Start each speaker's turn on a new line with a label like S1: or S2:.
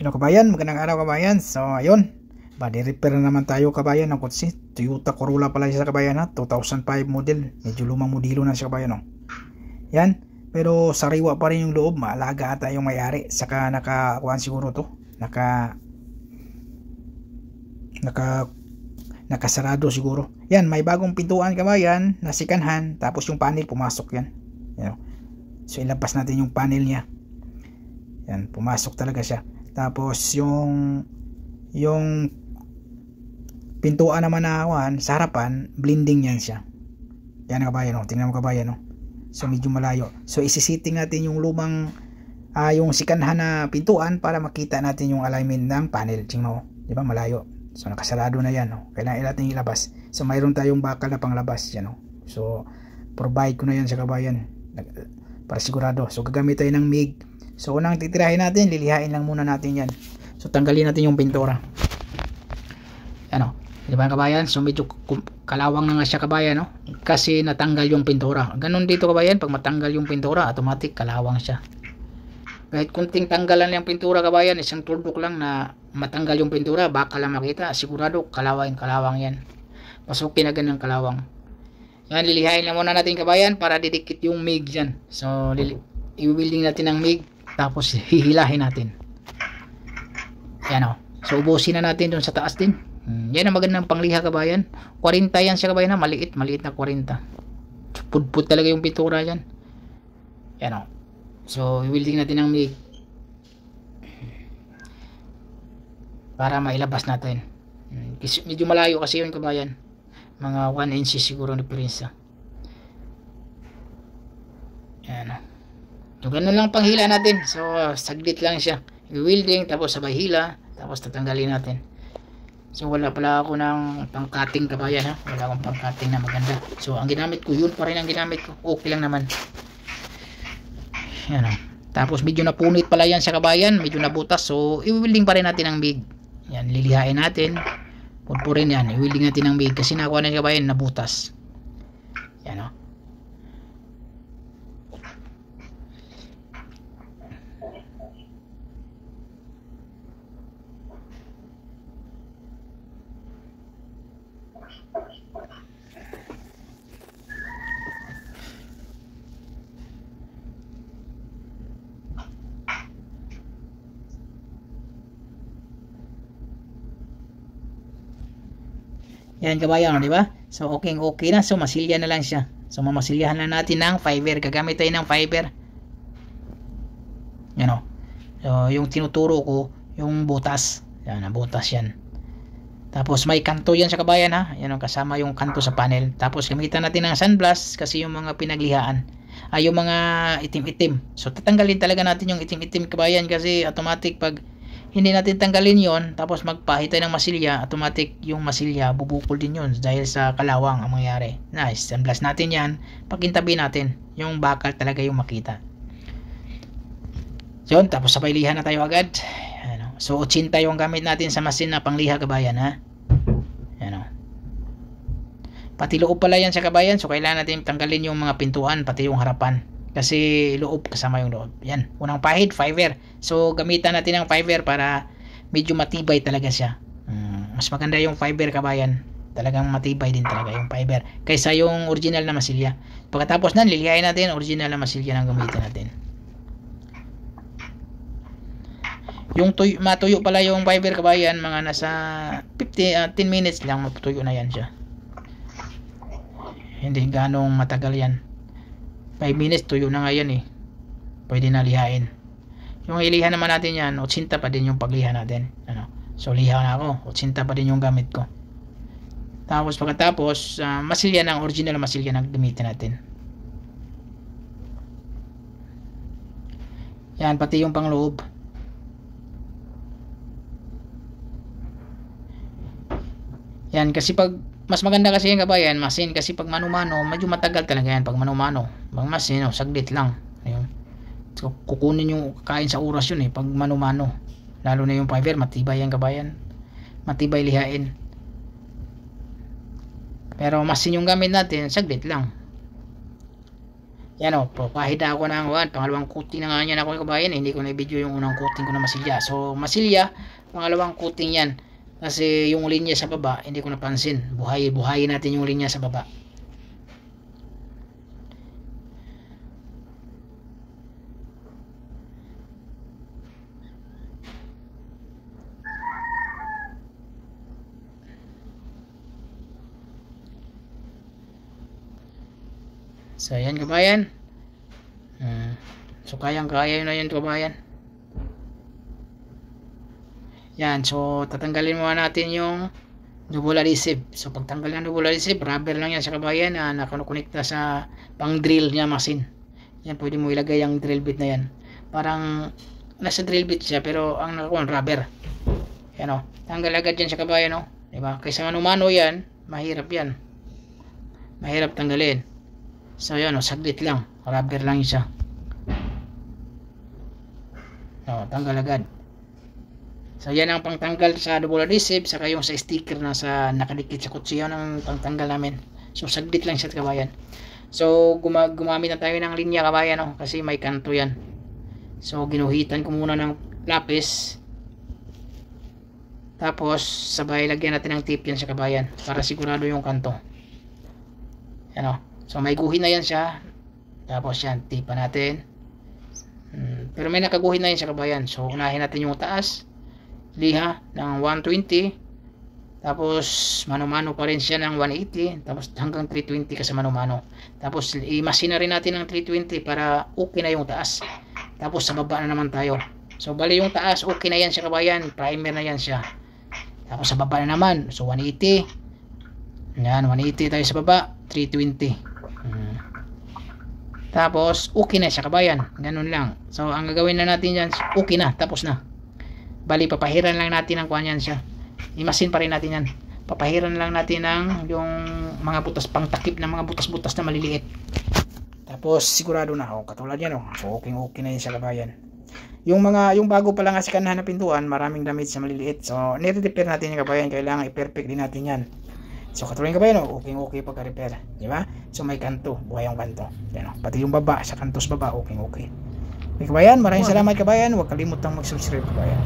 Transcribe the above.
S1: Hello kabayan, magandang araw kabayan. So ayun, body repair na naman tayo kabayan ng kotse. Toyota Corolla pala siya kabayan ha, 2005 model. Medyo lumang modelo na siya kabayan, no? Yan, pero sariwa pa rin yung loob. Maalaga ata yung may-ari. Saka nakakuhaan siguro to, nakasarado siguro. Yan, may bagong pintuan kabayan na sikanhan. Tapos yung panel pumasok yan, you know? So ilabas natin yung panel niya. Yan, pumasok talaga siya. Tapos yung pintuan naman na sa harapan, blending yan siya. Yan kabayan, no? Tingnan mo kabayan, no? So medyo malayo. So isisiting natin yung lumang yung sikanhan na pintuan para makita natin yung alignment ng panel. Tingnan mo, di ba malayo? So nakasarado na yan, no? Kailangan natin ilabas. So mayroon tayong bakal na panglabas yan, no? So provide ko na yan sa kabayan para sigurado. So gagamit tayo ng MIG. So unang titirahin natin, lilihain lang muna natin yan. So tanggalin natin yung pintura. Ano, di ba kabayan? So medyo kalawang na nga siya kabayan, no? Kasi natanggal yung pintura. Ganun dito kabayan, pag matanggal yung pintura, automatic kalawang siya. Kahit kunting tanggalan yung pintura kabayan, isang tuldok lang na matanggal yung pintura, baka lang makita, sigurado kalawang yan. Pasukin na ganun kalawang. Yan, lilihain lang muna natin kabayan para didikit yung MIG dyan. So i-welding natin ang MIG, tapos hihilahin natin. Yan, o. So ubusin na natin dun sa taas din. Yan ang magandang pangliha kabayan. 40 yan siya kabayan, na maliit na 40. Pudpud talaga yung pintura dyan. Yan, o. So i-welding natin ang MIG para mailabas natin. Medyo malayo kasi yun kabayan, mga 1 inches siguro diferensya. Yan, o. So ganun lang panghila natin. So saglit lang siya, i-welding tapos sabay hila, tapos tatanggalin natin. So wala pala ako ng pang-cutting kabayan, ha. Wala akong pang-cutting na maganda. So ang ginamit ko, yun pa rin ang ginamit ko. Okay lang naman. Yan, o. Tapos medyo napunit pala yan sa kabayan, medyo nabutas. So i-welding pa rin natin ang MIG. Yan, lilihain natin. Purpurin yan, i-welding natin ang MIG kasi nakuha na kabayan, nabutas. Yan, o. Yan kabayan, di ba? So okay na. So masilya na lang siya. So mamasilyahan na natin ng fiber. Gagamit tayo ng fiber. Yan, o. So yung tinuturo ko, yung butas. Yan, butas yan. Tapos may kanto yan sa kabayan, ha. Yan, o, kasama yung kanto sa panel. Tapos gamitan natin ng sandblast kasi yung mga pinaglihaan ay yung mga itim-itim. So tatanggalin talaga natin yung itim-itim kabayan kasi automatic pag hindi natin tanggalin yon, tapos magpahit tayo ng masilya, automatic yung masilya bubukol din yun dahil sa kalawang ang mangyari. Nice, sandblast natin yan, pakintabi natin yung bakal talaga yung makita. Yun, tapos sabay liha na tayo agad. Ano, so 80 yung gamit natin sa masin na pangliha kabayan, ha. Ano, pati loob pala yan sa kabayan, so kailangan natin tanggalin yung mga pintuan, pati yung harapan kasi loob, kasama yung loob. Yan, unang pahid, fiber. So gamitan natin ng fiber para medyo matibay talaga siya. Mas maganda yung fiber kabayan, talagang matibay din talaga yung fiber kaysa yung original na masilya. Pagkatapos nan, lilihain natin original na masilya na gamitin natin. Yung matuyo pala yung fiber kabayan, mga nasa 10 minutes lang matuyo na yan siya. Hindi ganong matagal yan. 5 minutes tuyo na nga yan, eh. Pwede na lihain. Yung iliha naman natin yan, 80 pa din yung pagliha natin. Ano? So liha na ako, 80 pa din yung gamit ko. Tapos pagkatapos masilya ng original na masilya na gamitin natin. Yan, pati yung pangloob. Yan, kasi pag mas maganda kasi yung kabayan, masin, kasi pag mano-mano, medyo matagal talaga yan pag mano-mano. Pag masin, saglit lang. Ayun. So, kukunin yung kain sa oras yun, eh, pag mano-mano. Lalo na yung fiber, matibay yan kabayan. Matibay lihain. Pero masin yung gamit natin, saglit lang. Yan o, papahid na ako ng pangalawang coating na nga yan ako kabayan. Hindi ko na i-video yung unang coating ko na masilya. So masilya, pangalawang coating yan. Kasi yung linya sa baba, hindi ko napansin. Buhayin natin yung linya sa baba. So ayan kabayan. So kayang-kaya na yun kabayan. Yan, so tatanggalin muna natin yung double adhesive. So pagtanggal ng double adhesive, rubber lang yan sa kabayan na nakakonekta sa pang drill niya machine. Yan, pwede mo ilagay ang drill bit na yan. Parang nasa drill bit siya pero ang nakakuha rubber. Yan o, tanggal agad yan sa kabayan o. Diba? Kaysa mano-mano yan, mahirap yan. Mahirap tanggalin. So yan o, saglit lang. Rubber lang siya. O, tanggal agad. So yan ang pangtanggal sa double adhesive, saka yung sa sticker na sa nakadikit sa kutsi, yun ang pangtanggal namin. So saglit lang siya kabayan. So gumamit na tayo ng linya kabayan o, kasi may kanto yan. So ginuhitan ko muna ng lapis. Tapos sabay lagyan natin ng tape yan sa kabayan para sigurado yung kanto. Yan o. So may guhin na yan siya. Tapos yan, tape pa natin. Pero may nakaguhin na yan sa kabayan. So unahin natin yung taas. Liha ng 120. Tapos mano-mano pa rin siya ng 180. Tapos hanggang 320 kasi mano-mano. Tapos i-machine na rin natin ng 320 para okay na yung taas. Tapos sa baba na naman tayo. So bali yung taas okay na yan siya kabayan. Primer na yan siya. Tapos sa baba na naman. So 180. Yan, 180 tayo sa baba. 320. Tapos okay na siya kabayan. Ganun lang. So ang gagawin na natin yan, okay na, tapos na. Bali papahiran lang natin ang kuan yan siya. I-machine pa rin natin yan. Papahiran lang natin ng yung mga butas, pang takip na mga butas-butas na maliliit. Tapos sigurado na ako katulad yan oh. So okay na yan siya kabayan. Yung bago pa lang kasi kanahan na pintuan, maraming damage sa maliliit. So nire-repair natin yung kabayan, kailangan i-perfect din natin yan. So katulad yung kabayan oh, okay pagka-repair, di ba? So may kanto, buhay yung kanto. Yan oh. Pati yung baba, sa kantos baba, okay. Okay kabayan, maraming salamat kabayan. Huwag kalimutang mag-subscribe kabayan.